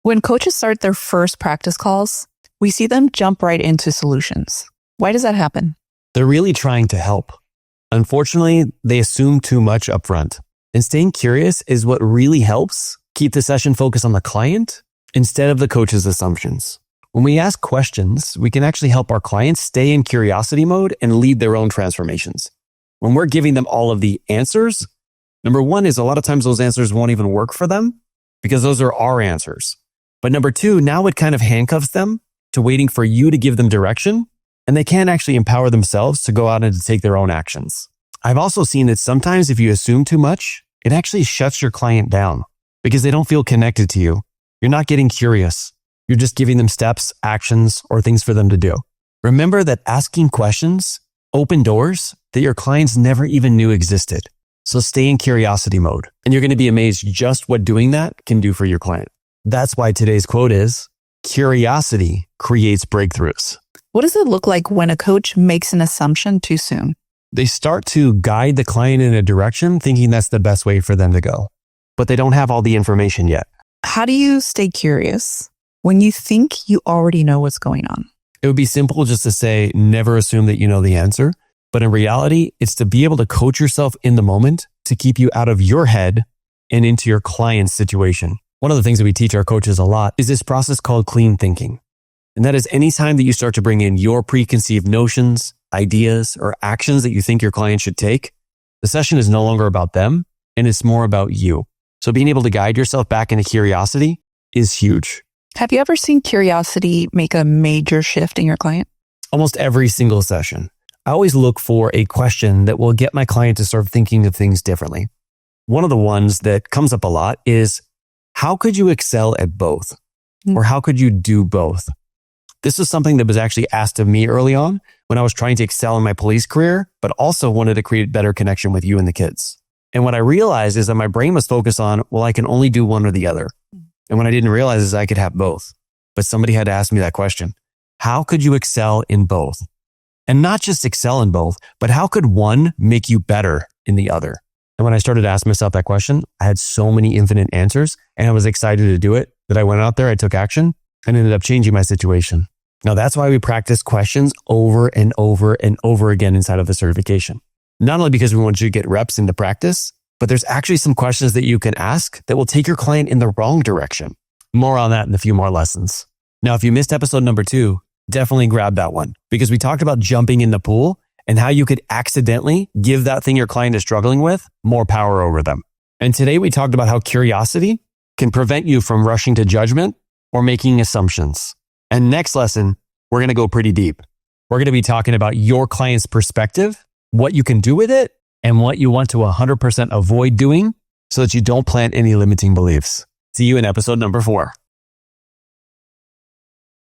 When coaches start their first practice calls, we see them jump right into solutions. Why does that happen? They're really trying to help. Unfortunately, they assume too much upfront. And staying curious is what really helps keep the session focused on the client instead of the coach's assumptions. When we ask questions, we can actually help our clients stay in curiosity mode and lead their own transformations. When we're giving them all of the answers, number one is a lot of times those answers won't even work for them because those are our answers. But number two, now it kind of handcuffs them to waiting for you to give them direction, and they can't actually empower themselves to go out and to take their own actions. I've also seen that sometimes if you assume too much, it actually shuts your client down because they don't feel connected to you. You're not getting curious. You're just giving them steps, actions, or things for them to do. Remember that asking questions open doors that your clients never even knew existed. So stay in curiosity mode, and you're going to be amazed just what doing that can do for your client. That's why today's quote is, curiosity creates breakthroughs. What does it look like when a coach makes an assumption too soon? They start to guide the client in a direction thinking that's the best way for them to go, but they don't have all the information yet. How do you stay curious when you think you already know what's going on? It would be simple just to say, never assume that you know the answer. But in reality, it's to be able to coach yourself in the moment to keep you out of your head and into your client's situation. One of the things that we teach our coaches a lot is this process called clean thinking. And that is anytime that you start to bring in your preconceived notions, ideas, or actions that you think your client should take, the session is no longer about them and it's more about you. So being able to guide yourself back into curiosity is huge. Have you ever seen curiosity make a major shift in your client? Almost every single session. I always look for a question that will get my client to start thinking of things differently. One of the ones that comes up a lot is, how could you excel at both? Or how could you do both? This is something that was actually asked of me early on when I was trying to excel in my police career, but also wanted to create better connection with you and the kids. And what I realized is that my brain was focused on, well, I can only do one or the other. And what I didn't realize is I could have both. But somebody had to ask me that question. How could you excel in both? And not just excel in both, but how could one make you better in the other? And when I started to ask myself that question, I had so many infinite answers and I was excited to do it that I went out there, I took action and ended up changing my situation. Now that's why we practice questions over and over and over again inside of the certification. Not only because we want you to get reps into practice, but there's actually some questions that you can ask that will take your client in the wrong direction. More on that in a few more lessons. Now, if you missed episode number 2, definitely grab that one because we talked about jumping in the pool and how you could accidentally give that thing your client is struggling with more power over them. And today we talked about how curiosity can prevent you from rushing to judgment or making assumptions. And next lesson, we're going to go pretty deep. We're going to be talking about your client's perspective, what you can do with it, and what you want to 100% avoid doing so that you don't plant any limiting beliefs. See you in episode number 4.